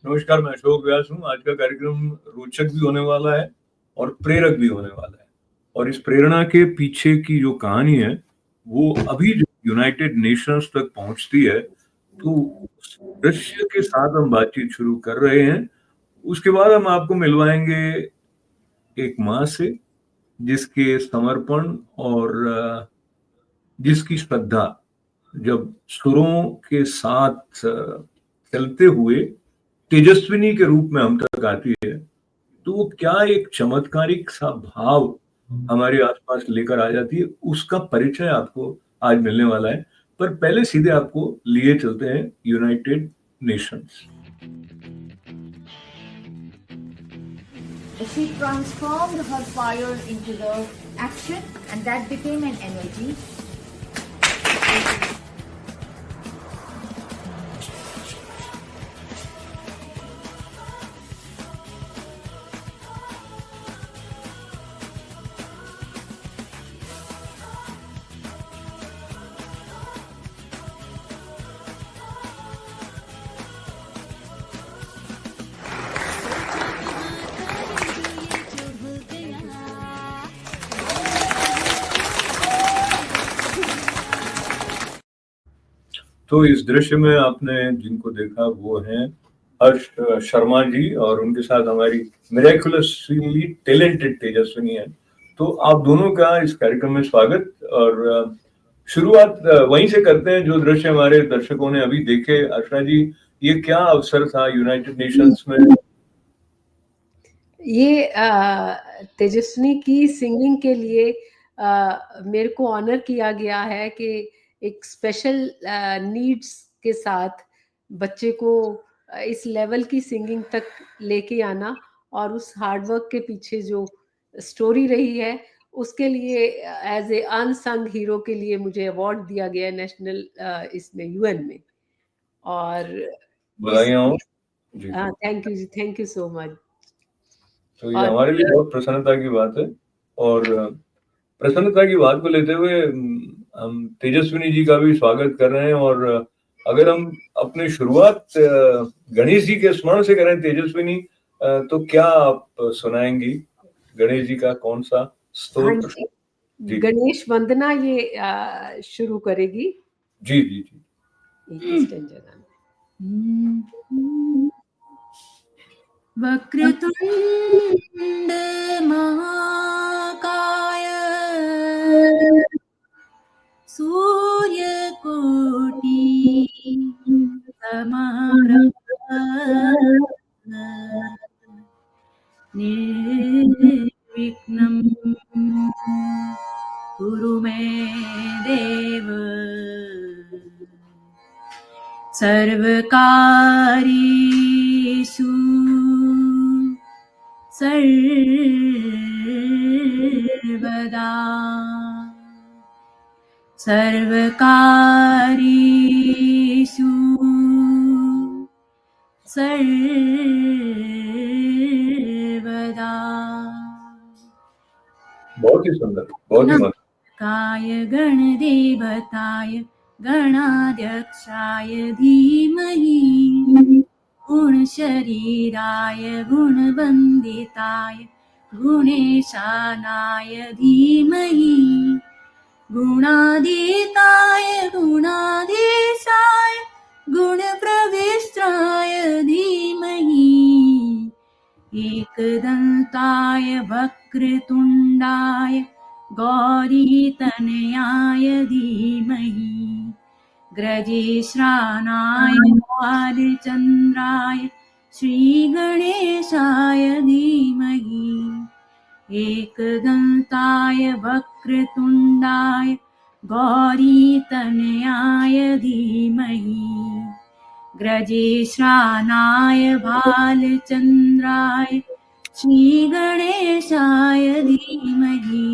नमस्कार, मैं अशोक व्यास हूँ। आज का कार्यक्रम रोचक भी होने वाला है और प्रेरक भी होने वाला है। और इस प्रेरणा के पीछे की जो कहानी है, वो अभी जो यूनाइटेड नेशंस तक पहुँचती है, तो उस दृश्य के साथ हम बातचीत शुरू कर रहे हैं। उसके बाद हम आपको मिलवाएँगे एक माँ से, जिसके समर्पण और जिसकी श्रद्धा जब सुरों के साथ चलते हुए तेजस्विनी के रूप में हम तक आती है, तो वो क्या एक चमत्कारिक सा भाव हमारे आसपास लेकर आ जाती है, उसका परिचय आपको आज मिलने वाला है। पर पहले सीधे आपको लिए चलते हैं United Nations. She transformed her fire into the action, and that became an energy. तो इस दृश्य में आपने जिनको देखा वो हैं हर्ष शर्मा जी, और उनके साथ हमारी मिरेकुलसली टैलेंटेड तेजस्विनी है। तो आप दोनों का इस कार्यक्रम में स्वागत। और शुरुआत वहीं से करते हैं जो दृश्य हमारे दर्शकों ने अभी देखे। आशा जी, ये क्या अवसर था यूनाइटेड नेशंस में? ये तेजस्विनी की सिंगिंग के लिए मेरे को ऑनर किया गया है कि एक स्पेशल नीड्स के साथ बच्चे को इस लेवल की सिंगिंग तक लेके आना, और उस हार्डवर्क के पीछे जो स्टोरी रही है उसके लिए एज ए अनसंग हीरो के लिए मुझे अवार्ड दिया गया नेशनल इसमें यूएन में। और बधाइयाँ हो जी। थैंक यू जी, थैंक यू सो मच। तो ये हमारे लिए बहुत प्रसन्नता की बात है। और प्रसन्नता की बात को लेते हुए हम तेजस्विनी जी का भी स्वागत कर रहे हैं। और अगर हम अपनी शुरुआत गणेश जी के स्मरण से करें तेजस्विनी, तो क्या आप सुनाएंगी गणेश जी का कौन सा स्तोत्र? जी, गणेश वंदना ये शुरू करेगी। जी जी जी। वक्रतुंड महाकाय सूर्यकोटि समप्रभ निर्विघ्नं कुरु मे देव। सर्वकार्येषु सर्वदा सर्वकार्येषु सर्वदा। बहुत ही सुंदर, बहुत ही मधुर। काय गणदेवताय गणाध्यक्षाय धीमहि गुणशरीराय गुणवन्दिताय गुणेशानाय धीमहि गुणातीताय गुणाधीशाय गुणप्रविष्टाय धीमहि एकदन्ताय वक्रतुण्डाय गौरीतनयाय धीमहि ग्रजेश्राणाय बालचन्द्राय श्रीगणेशाय धीमहि एकदन्ताय वक्रतुण्डाय गौरीतनयाय धीमहि ग्रजेश्राणाय बालचन्द्राय श्रीगणेशाय धीमहि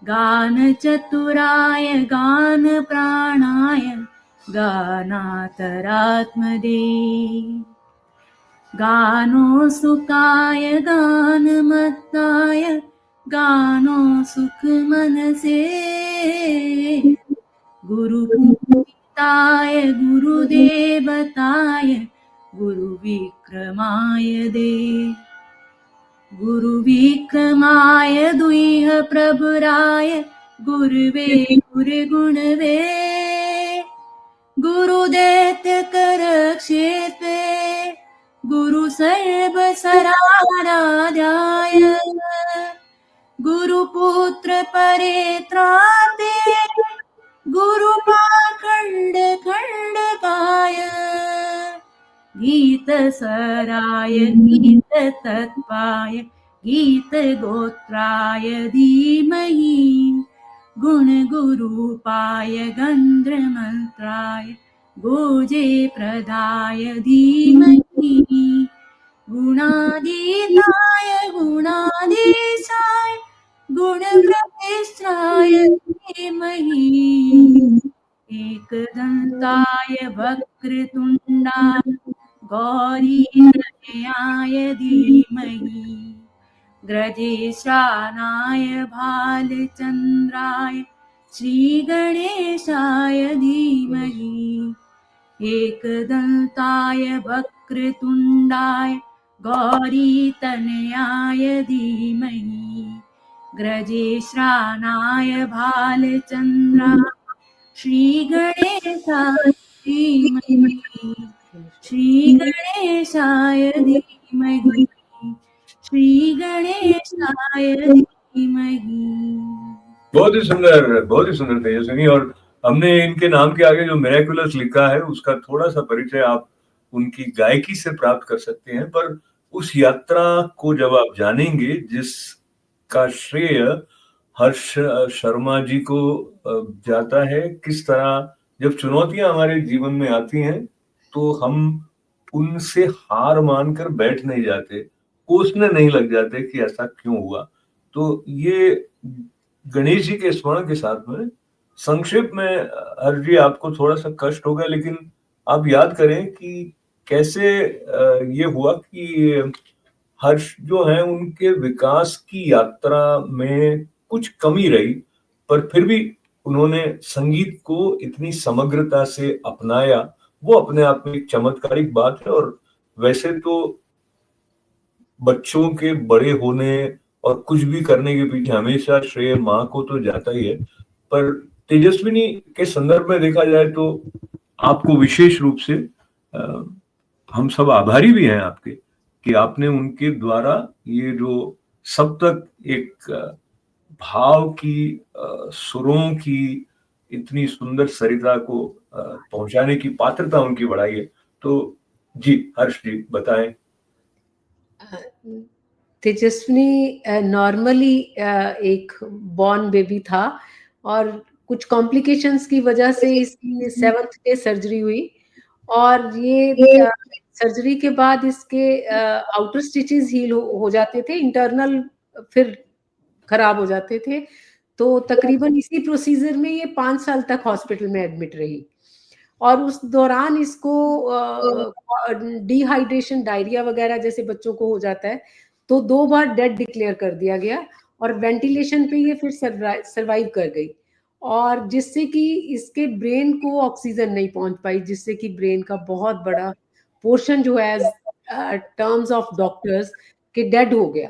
गानचतुराय गानप्राणाय गानातरात्मदे गानोत्सुकाय गानमत्ताय गानोत्सुकमनसे गुरुपूजिताय गुरुदेवताय गुरुवन्दिताय गुरुविक्रमाय दे। गुरुविक्रमाय दुइह प्रभुराय गुरुवे गुरुगुणवे। गुरुदैत्य कर क्षेत्रे गुरु सर्व सराराध्याय। गुरुपुत्र परेत्राते गुरु पाखंड खंडकाय। गीत सराय गीत तत्पाय गीत गोत्राय धीमहि। गुण गुरूपाय गंध्र मंत्राय गोजे प्रदाय धीमहि। गुणाधीताय गुणाधीशाय गुण प्रविष्टाय धीमहि। एकदंताय वक्रतुंडाय गौरीतनयाय धीमहि। ग्रजेशानाय भालचंद्राय श्रीगणेशाय धीमहि। एकदंताय वक्रतुंडाय गौरीतनयाय धीमहि। ग्रजेशानाय भालचंद्राय श्रीगणेशाय धीमहि। श्रीगणेशाय धीमहि। श्रीगणेशाय धीमहि। बहुत ही सुंदर तेजस्विनी। और हमने इनके नाम के आगे जो मिरेकुलस लिखा है उसका थोड़ा सा परिचय आप उनकी गायकी से प्राप्त कर सकते हैं, पर उस यात्रा को जब आप जानेंगे जिसका श्रेय हर्ष शर्मा जी को जाता है, किस तरह जब चुनौतियां हमारे जीवन में आती हैं तो हम उनसे हार मानकर बैठ नहीं जाते, कोसने नहीं लग जाते कि ऐसा क्यों हुआ। तो ये गणेश जी के स्मरण के साथ में संक्षेप में हर्ष जी आपको थोड़ा सा कष्ट होगा, लेकिन आप याद करें कि कैसे ये हुआ कि हर्ष जो है उनके विकास की यात्रा में कुछ कमी रही, पर फिर भी उन्होंने संगीत को इतनी समग्रता से अपनाया। वो अपने आप में एक चमत्कारिक बात है। और वैसे तो बच्चों के बड़े होने और कुछ भी करने के पीछे हमेशा श्रेय माँ को तो जाता ही है, पर तेजस्विनी के संदर्भ में देखा जाए तो आपको विशेष रूप से हम सब आभारी भी हैं आपके कि आपने उनके द्वारा ये जो सब तक एक भाव की सुरों की इतनी सुंदर सरिता को पहुंचाने की पात्रता उनकी बढ़ाई है। तो जी हर्ष जी बताएं। तेजस्विनी नॉर्मली एक बॉर्न बेबी था और कुछ कॉम्प्लिकेशंस की वजह से इसकी 7th डे सर्जरी हुई। और ये सर्जरी के बाद इसके आउटर स्टिचेस हील हो जाते थे, इंटरनल फिर खराब हो जाते थे। तो तकरीबन इसी प्रोसीजर में ये 5 साल तक हॉस्पिटल में एडमिट रही। और उस दौरान इसको डिहाइड्रेशन, डायरिया वगैरह जैसे बच्चों को हो जाता है, तो 2 बार डेड डिक्लेयर कर दिया गया और वेंटिलेशन पे ये फिर सरवाइव कर गई। और जिससे कि इसके ब्रेन को ऑक्सीजन नहीं पहुंच पाई, जिससे कि ब्रेन का बहुत बड़ा पोर्शन जो है टर्म्स ऑफ डॉक्टर्स के डेड हो गया।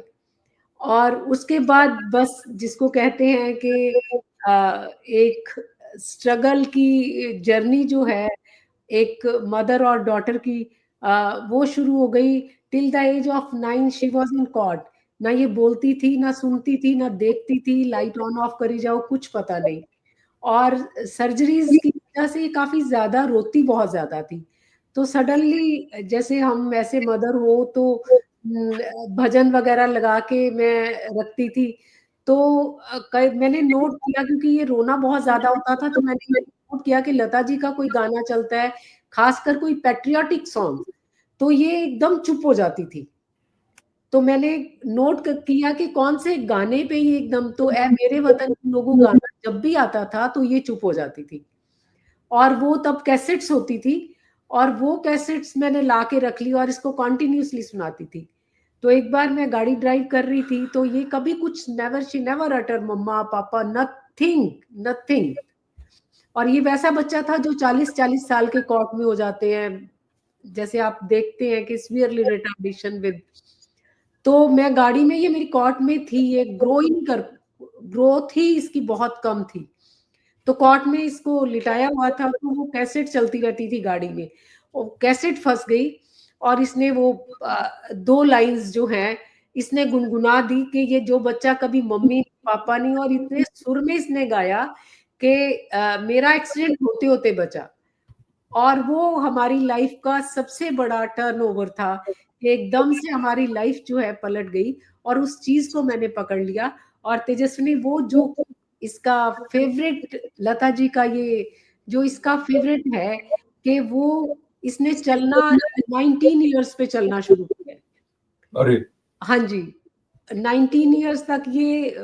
और उसके बाद बस जिसको कहते हैं कि एक स्ट्रगल की जर्नी जो है एक मदर और डॉटर की, वो शुरू हो गई। Till the age of 9 she was in cot. ना ये बोलती थी, ना सुनती थी, ना देखती थी, लाइट ऑन ऑफ करी जाओ कुछ पता नहीं। और सर्जरीज की वजह से काफी ज्यादा रोती बहुत ज्यादा थी। तो सडनली जैसे हम ऐसे मदर हो तो भजन वगैरह लगा के मैं रखती थी। तो मैंने नोट किया, क्योंकि ये रोना बहुत ज्यादा होता था, तो मैंने नोट किया कि लता जी का कोई गाना चलता है, खासकर कोई पैट्रियोटिक सॉन्ग, तो ये एकदम चुप हो जाती थी। तो मैंने नोट किया कि कौन से गाने पे ये एकदम, तो ऐ मेरे वतन के लोगों गाना जब भी आता था तो ये चुप हो जाती थी। और वो तब कैसेट्स होती थी, और वो कैसेट्स मैंने ला के रख ली और इसको कॉन्टिन्यूसली सुनाती थी। तो एक बार मैं गाड़ी ड्राइव कर रही थी, तो ये कभी कुछ शी नेवर अटर मम्मा पापा, नथिंग। और ये वैसा बच्चा था जो 40 साल के कोर्ट में हो जाते हैं, जैसे आप देखते हैं कि सीवियरली रिटार्डेशन विद, तो मैं गाड़ी में, ये मेरी कॉट में थी, ये ग्रोथ ही इसकी बहुत कम थी, तो कॉट में इसको लिटाया हुआ था, तो वो कैसेट चलती रहती थी गाड़ी में, वो कैसेट फंस गई और इसने वो 2 लाइंस जो हैं इसने गुनगुना दी कि ये जो बच्चा कभी मम्मी पापा नहीं, और इतने सुर में इसने गाया कि मेरा एक्सीडेंट होते होते बचा। और वो हमारी लाइफ का सबसे बड़ा टर्नओवर था कि एकदम से हमारी लाइफ जो है पलट गई, और उस चीज को मैंने पकड़ लिया। और तेजस्विनी, वो जो इसका फेवरेट, लता जी का ये जो इसका फेवरेट है कि वो इसने चलना 19 इयर्स पे चलना शुरू किया। अरे हाँ जी, 19 इयर्स तक ये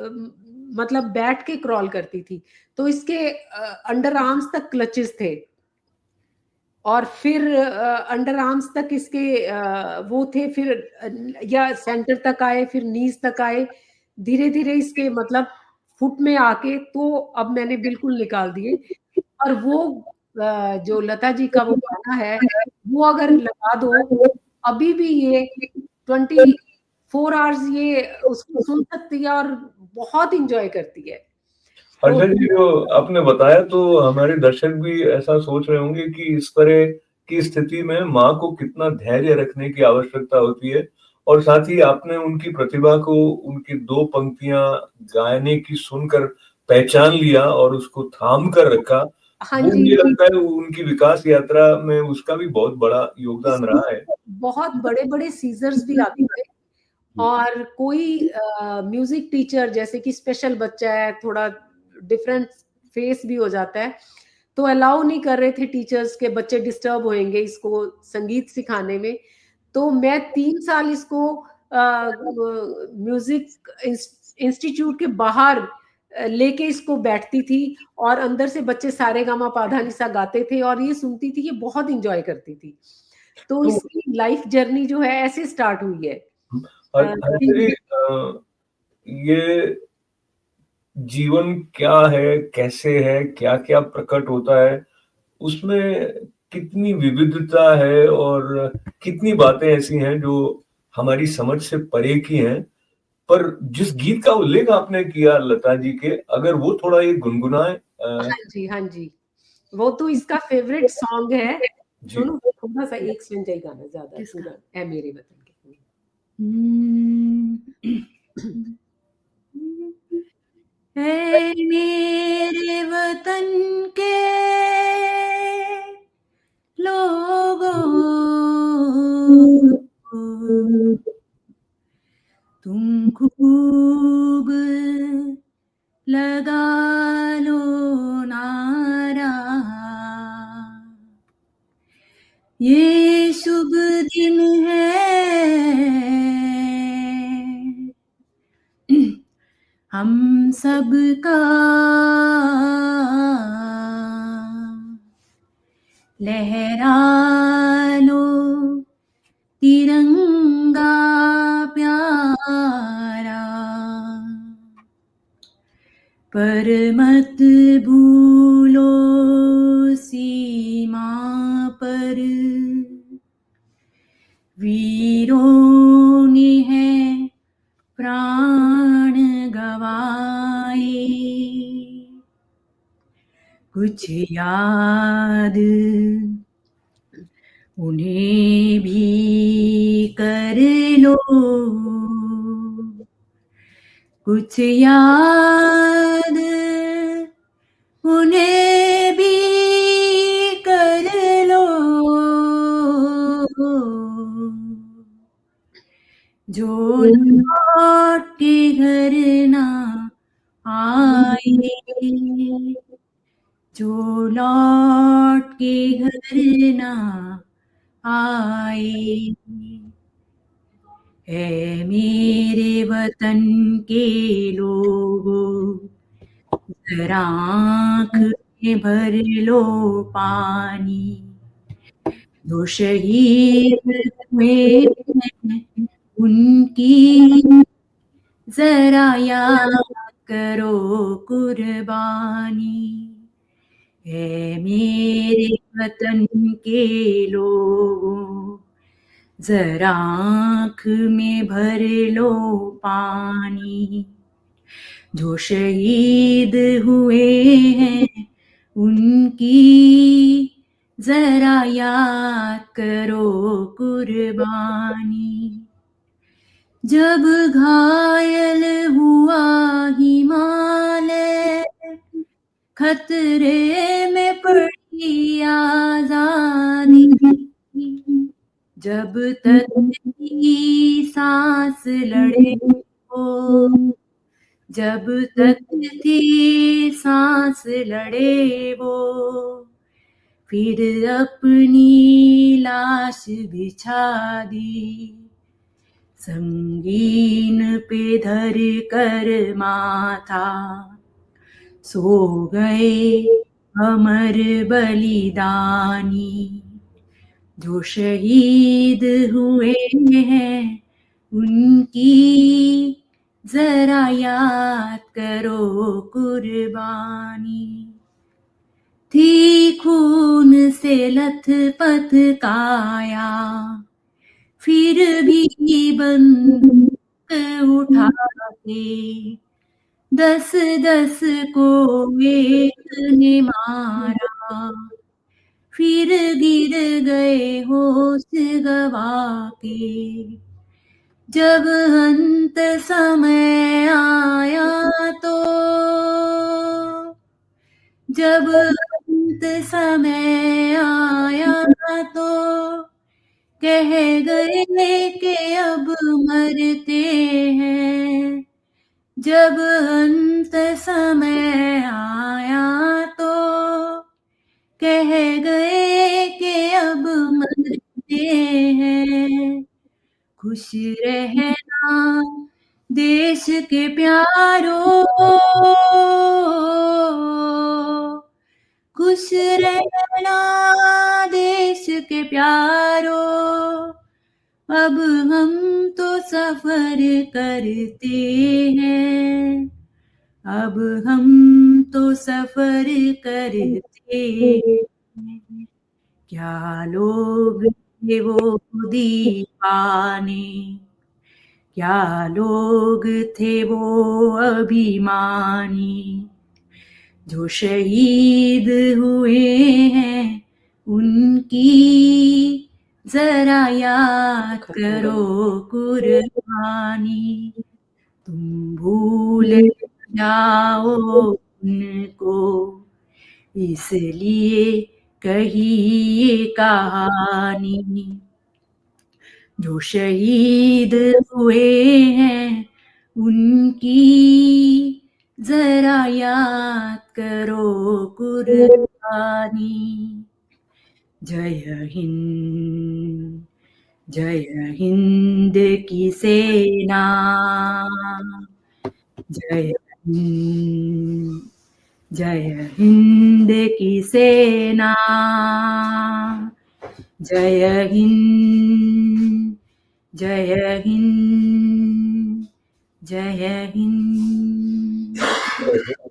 मतलब बैठ के क्रॉल करती थी, तो इसके अंडर आर्म्स तक क्लचेस थे, और फिर अंडर आर्म्स तक इसके वो थे, फिर या सेंटर तक आए, फिर नीज तक आए, धीरे धीरे इसके मतलब फुट में आके तो अब मैंने बिल्कुल निकाल दिए। और वो जो लता जी का वो गाना है, वो अगर लगा दो, अभी भी ये 24 आवर्स ये उसको सुन सकती है और बहुत इंजॉय करती है। तो हर्षा जी, जो आपने बताया तो हमारे दर्शक भी ऐसा सोच रहे होंगे कि इस तरह की स्थिति में माँ को कितना धैर्य रखने की आवश्यकता होती है, और साथ ही आपने उनकी प्रतिभा को, उनकी 2 पंक्तियां गाने की सुनकर पहचान लिया और उसको थाम कर रखा। हाँ वो जी, मुझे लगता है उनकी विकास यात्रा में उसका भी बहुत बड़ा योगदान इसमें रहा है। बहुत बड़े बड़े सीजर्स भी आते थे, और कोई म्यूजिक टीचर, जैसे कि स्पेशल बच्चा है, थोड़ा डिफरेंट फेस भी हो जाता है, तो अलाउ नहीं कर रहे थे टीचर्स के बच्चे डिस्टर्ब होंगे इसको संगीत सिखाने में। तो मैं 3 साल इसको म्यूजिक इंस्टीट्यूट के बाहर लेके इसको बैठती थी, और अंदर से बच्चे सारे गामा पाधा निसा गाते थे, और ये सुनती थी, ये बहुत इंजॉय करती थी। तो तो इसकी लाइफ जर्नी जो है ऐसे स्टार्ट हुई है। हर्षा जी, ये जीवन क्या है, कैसे है, क्या-क्या प्रकट होता है, उसमें कितनी विविधता है और कितनी बातें ऐसी हैं जो हमारी समझ से परे की हैं। पर जिस गीत का उल्लेख आपने किया लता जी के, अगर वो थोड़ा ये गुनगुनाएँ। हाँ जी, हाँ जी, वो तो इसका फेवरेट सॉन्ग है। जी। दोनों थोड़ा सा एक संजय गाना, ज्यादा किसका? पूरा है मेरे वतन के। है मेरे वतन के लोगों, तुम खूब लगा लो नारा, ये शुभ दिन है हम सबका, लहरा लो तिरंगा प्यारा, पर मत भूलो सीमा पर वीरों ने है प्राण गवाए, कुछ याद उन्हें भी कर लो, कुछ याद उन्हें भी कर लो, जो लौट के घर ना आए, जो लौट के घर ना आए, है मेरे वतन के लोगों, जरा आँख में भर लो पानी, जो शहीद हुए हैं उनकी जरा याद करो कुर्बानी, है मेरे वतन के लोगों, जरा आँख में भर लो पानी। जो शहीद हुए हैं उनकी जरा याद करो कुर्बानी। जब घायल हुआ हिमालय, खतरे में पड़ी आजादी। जब तक थी सांस लड़े वो, जब तक थी सांस लड़े वो, फिर अपनी लाश बिछा दी। संगीन पे धर कर माथा, सो गए अमर बलिदानी। जो शहीद हुए हैं उनकी जरा याद करो कुर्बानी। थी खून से लथपथ काया, फिर भी बंदूक उठा के 10-10 को एक ने मारा। फिर गिर गए होश गवा के। जब अंत समय आया तो, जब अंत समय आया तो, कह गए कि अब मरते हैं। जब अंत समय आया तो, कह गए कि अब मरते हैं। खुश रहना देश के प्यारों, खुश रहना देश के प्यारों। अब हम तो सफर करते हैं, अब हम तो सफर करते हैं। क्या लोग थे वो दीवाने, क्या लोग थे वो अभिमानी। जो शहीद हुए हैं उनकी जरा याद करो कुर्बानी। तुम भूल जाओ उनको, इसलिए कही ये कहानी। जो शहीद हुए हैं उनकी जरा याद करो कुर्बानी। जय हिंद, जय हिंद की सेना, जय हिंद, जय हिंद की सेना। जय हिंद, जय हिंद, जय हिंद।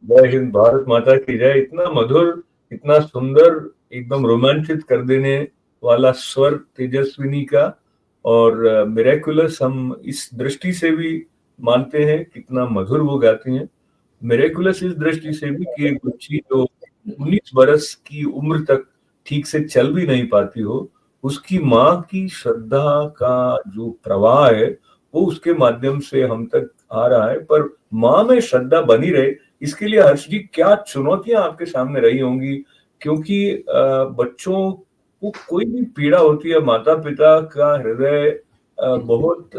जय हिंद, भारत माता की जय। इतना मधुर, इतना सुंदर, एकदम रोमांचित कर देने वाला स्वर तेजस्विनी का, और मिरेकुलस हम इस दृष्टि से भी मानते हैं कितना मधुर वो गाती हैं। मिरेकुलस इस दृष्टि से भी कि एक बच्ची जो 19 बरस की उम्र तक ठीक से चल भी नहीं पाती हो, उसकी माँ की श्रद्धा का जो प्रवाह है वो उसके माध्यम से हम तक आ रहा है। पर माँ में श्रद्धा बनी रहे, इसके लिए हर्ष जी क्या चुनौतियां आपके सामने रही होंगी? क्योंकि बच्चों को कोई भी पीड़ा होती है, माता पिता का हृदय बहुत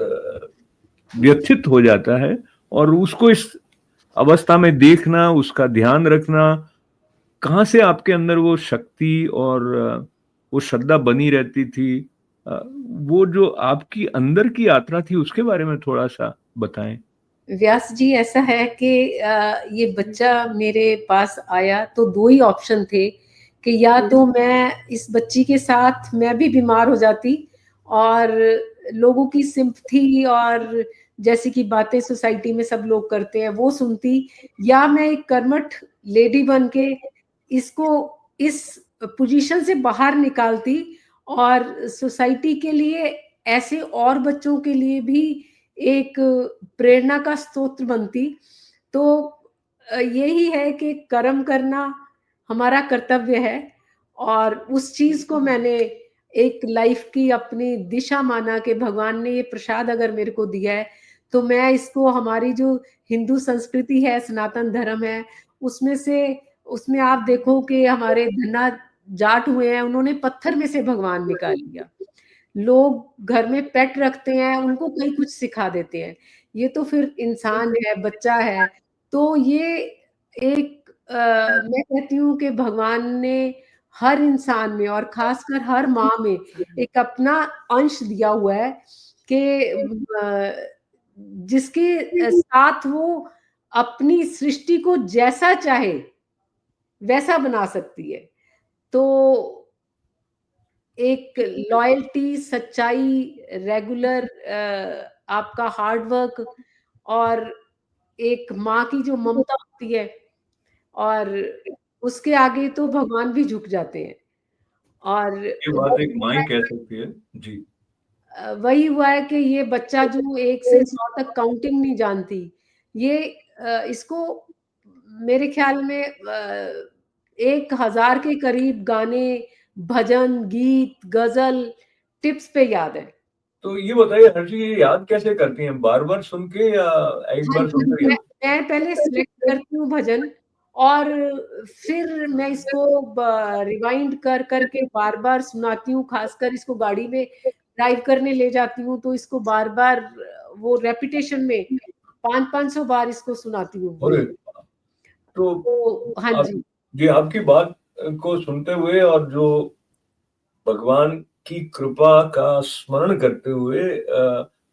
व्यथित हो जाता है, और उसको इस अवस्था में देखना, उसका ध्यान रखना, कहाँ से आपके अंदर वो शक्ति और वो श्रद्धा बनी रहती थी? वो जो आपकी अंदर की यात्रा थी उसके बारे में थोड़ा सा बताएं। व्यास जी, ऐसा है कि ये बच्चा मेरे पास आया तो 2 ही ऑप्शन थे कि या तो मैं इस बच्ची के साथ मैं भी बीमार हो जाती और लोगों की सिंपथी और जैसी की बातें सोसाइटी में सब लोग करते हैं वो सुनती, या मैं एक कर्मठ लेडी बन के इसको इस पोजीशन से बाहर निकालती और सोसाइटी के लिए ऐसे और बच्चों के लिए भी एक प्रेरणा का स्रोत बनती। तो यही है कि कर्म करना हमारा कर्तव्य है, और उस चीज को मैंने एक लाइफ की अपनी दिशा माना कि भगवान ने ये प्रसाद अगर मेरे को दिया है, तो मैं इसको, हमारी जो हिंदू संस्कृति है, सनातन धर्म है, उसमें आप देखो कि हमारे धन्ना जाट हुए हैं, उन्होंने पत्थर में से भगवान निकाल लिया। लोग घर में पेट रखते हैं, उनको कई कुछ सिखा देते हैं, ये तो फिर इंसान है, बच्चा है। तो ये एक मैं कहती हूँ कि भगवान ने हर इंसान में और खासकर हर माँ में एक अपना अंश दिया हुआ है कि जिसके साथ वो अपनी सृष्टि को जैसा चाहे वैसा बना सकती है। तो एक लॉयल्टी, सच्चाई, रेगुलर आपका हार्ड वर्क, और एक माँ की जो ममता होती है, और उसके आगे तो भगवान भी झुक जाते हैं। और ये बात एक माँ ही कह सकती है। जी। वही हुआ है कि ये बच्चा जो 1 से 100 तक काउंटिंग नहीं जानती, ये इसको मेरे ख्याल में 1000 के करीब गाने, भजन, गीत, गजल, टिप्स पे याद है। तो ये बताइए हर्षी, ये याद कैसे करती हैं? बार-बार सुन के या एक हाँ बार जी, सुनकर याद? मैं पहले सिलेक्ट करती हूँ भजन, और फिर मैं इसको रिवाइंड कर करके बार बार सुनाती हूँ। खासकर इसको गाड़ी में ड्राइव करने ले जाती हूँ, तो इसको बार बार वो रेपिटेशन में 500-500 बार इसको सुनाती हूँ अरे! वही। तो तो हाँ आप, जी। जी, आपकी बात को सुनते हुए और जो भगवान की कृपा का स्मरण करते हुए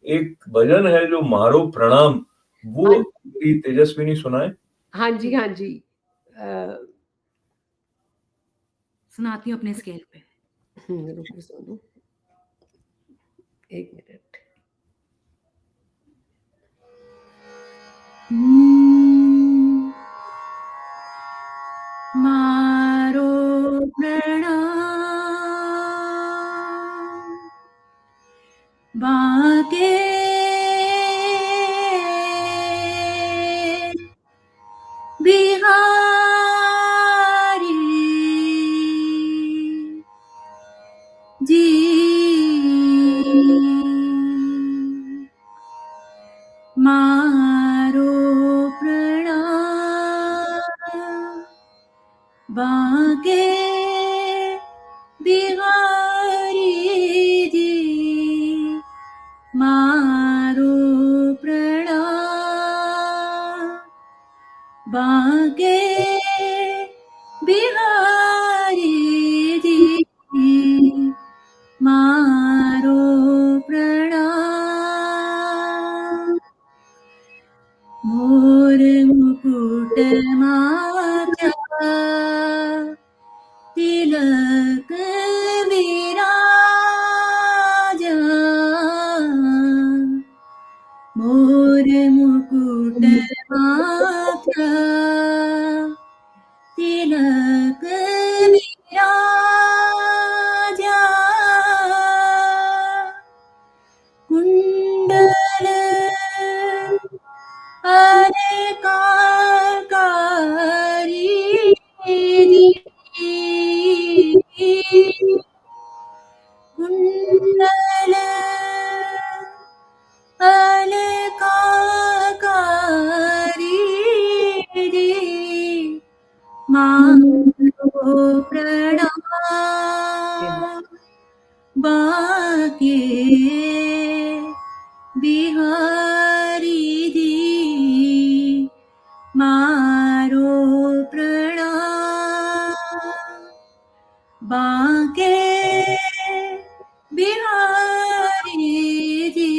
एक भजन है जो म्हारो प्रणाम, वो हाँ, मेरी तेजस्विनी सुनाएँ? हाँ जी, हाँ जी। अ, सुनाती हूँ अपने स्केल पे। रुको सुनो, 1 मिनट। मारो प्रणाम बाके बिहारी जी, मारो प्रणाम बाके बिहारी जी, मारो प्रणाम बाके बिहारी जी, मारो प्रणाम। मोर मुकुट माथा तिलक विराजा, मोर मुकुट माथा तिलक विराजा, कुंडल अलंकारी, कुंडल अलंकारी, मारो प्रणाम बाके बिहारी जी, मारो प्रणाम बाके बिहारी जी,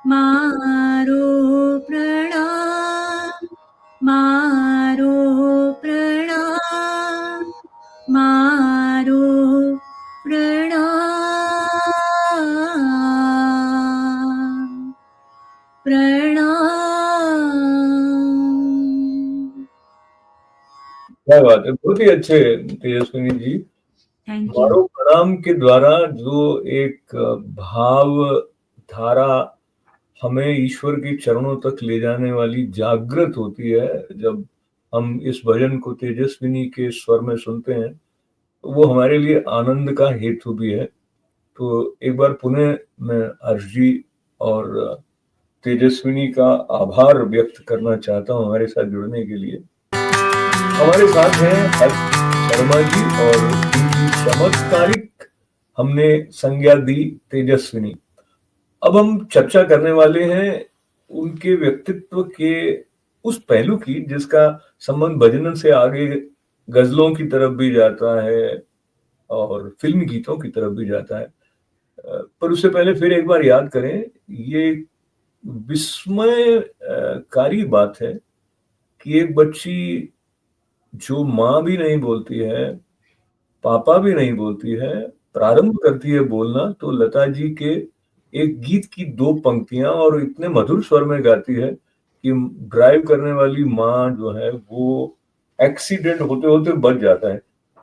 मारो प्रणाम, मारो प्रणाम, मारो प्रणाम, प्रणाम। क्या बात है! बहुत ही अच्छे तेजस्विनी जी। Thank you. मारो प्रणाम के द्वारा जो एक भाव धारा हमें ईश्वर के चरणों तक ले जाने वाली जागृत होती है, जब हम इस भजन को तेजस्विनी के स्वर में सुनते हैं, तो वो हमारे लिए आनंद का हेतु भी है। तो एक बार पुनः मैं हर्ष जी और तेजस्विनी का आभार व्यक्त करना चाहता हूँ हमारे साथ जुड़ने के लिए। हमारे साथ हैं हर्ष शर्मा जी और उनकी चमत्कारिक हमने संज्ञा दी तेजस्विनी। अब हम चर्चा करने वाले हैं उनके व्यक्तित्व के उस पहलू की जिसका संबंध भजन से आगे गजलों की तरफ भी जाता है और फिल्मी गीतों की तरफ भी जाता है। पर उससे पहले फिर एक बार याद करें, ये विस्मयकारी बात है कि एक बच्ची जो माँ भी नहीं बोलती है, पापा भी नहीं बोलती है, प्रारंभ करती है बोलना तो लता जी के एक गीत की 2 पंक्तियां और इतने मधुर स्वर में गाती है कि ड्राइव करने वाली माँ जो है वो एक्सीडेंट होते होते बच जाता है।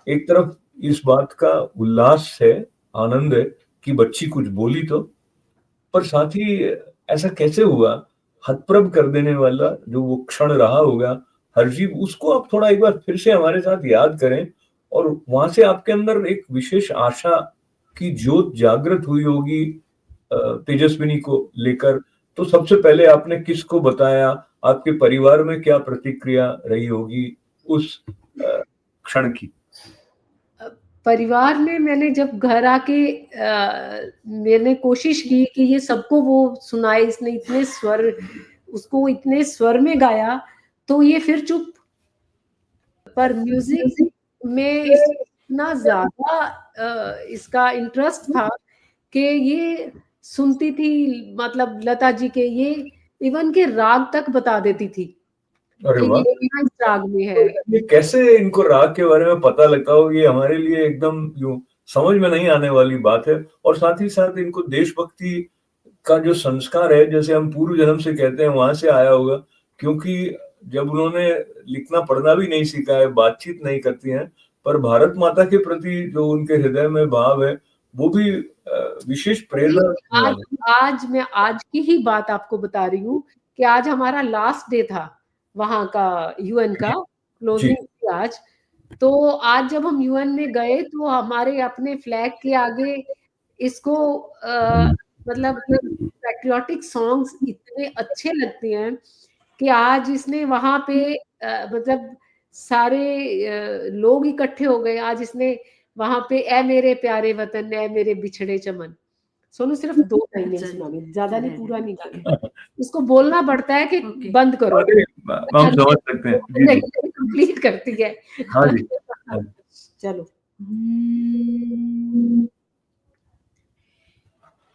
एक तरफ इस बात का उल्लास है, आनंद है कि बच्ची कुछ बोली तो, पर साथ ही ऐसा कैसे हुआ, हतप्रभ कर देने वाला जो वो क्षण रहा होगा, हरजीव उसको आप थोड़ा एक बार फिर से हमारे साथ याद करें और वहां से आपके अंदर एक विशेष आशा की ज्योत जागृत हुई होगी तेजस्विनी को लेकर। तो सबसे पहले आपने किसको बताया, आपके परिवार में क्या प्रतिक्रिया रही होगी उस क्षण की? परिवार में मैंने जब घर आके मैंने कोशिश की कि ये सबको वो सुनाए, इसने इतने स्वर, उसको इतने स्वर में गाया, तो ये फिर चुप। पर म्यूजिक में इतना ज्यादा इसका इंटरेस्ट था कि ये सुनती थी, मतलब लता जी के ये इवन के राग तक बता देती थी। अरे वाह, ये इस राग में है। ये कैसे इनको राग के बारे में पता लगता हो, ये हमारे लिए एकदम यूं समझ में नहीं आने वाली बात है। और साथ ही साथ इनको देशभक्ति का जो संस्कार है, जैसे हम पूर्व जन्म से कहते हैं, वहां से आया होगा, क्योंकि जब उन्होंने लिखना पढ़ना भी नहीं सीखा है, बातचीत नहीं करती हैं, पर भारत माता के प्रति जो उनके हृदय में भाव है वो भी विशेष प्रेरणा। मैं आज की ही बात आपको बता रही हूँ कि आज हमारा लास्ट डे था वहां का, यूएन का क्लोजिंग थी आज। तो आज जब हम यूएन में गए तो हमारे अपने फ्लैग के आगे इसको मतलब पैट्रियोटिक सॉन्ग्स इतने अच्छे लगते हैं कि आज इसने वहां पे मतलब सारे लोग इकट्ठे हो गए। आज इसने वहां पे ए मेरे प्यारे वतन, ए मेरे बिछड़े चमन, सोनू सिर्फ 2 लाइनें सुनानी, ज्यादा नहीं, पूरा नहीं गाना। उसको बोलना पड़ता है कि बंद करो, हम समझ सकते हैं। जी जी, कंप्लीट करती है। हाँ जी, हाँ। चलो।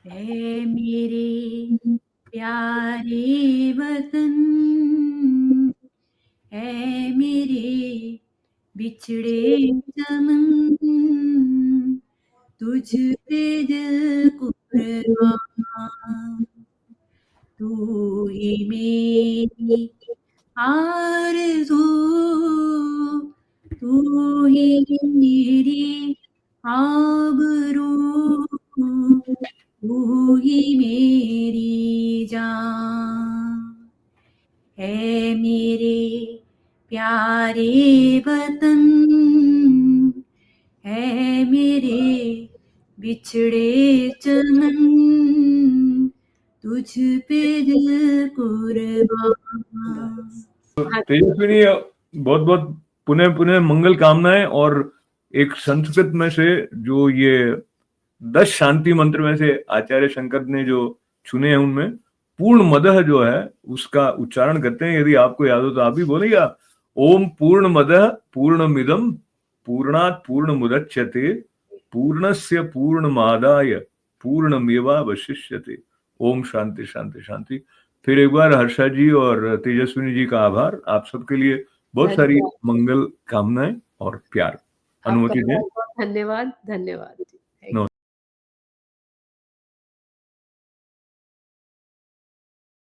ऐ मेरे प्यारे वतन, ऐ मेरे बिछड़े चमन, तुझ पे दिल कुर्बान, तू ही मेरी आरज़ू, तू ही मेरी आबरू, तू ही मेरी जान। है मेरे प्यारे वतन, है मेरे बिछड़े चमन, तुझ पे दिल कुर्बान। तेजस्विनी, बहुत बहुत पुनः पुनः मंगल कामनाएं। और एक संस्कृत में से जो ये 10 शांति मंत्र में से आचार्य शंकर ने जो चुने हैं, उनमें पूर्ण मदह जो है उसका उच्चारण करते हैं। यदि आपको याद हो तो आप भी बोलेगा, ओम पूर्ण मदह पूर्णमिदं पूर्णात् पूर्णमुदच्यते पूर्णस्य पूर्णमादाय पूर्णमेवावशिष्यते। ओम शांति शांति शांति। फिर एक बार हर्षा जी और तेजस्विनी जी का आभार। आप सबके लिए बहुत सारी मंगल कामनाएं और प्यार। अनुमति दें। धन्यवाद, धन्यवाद।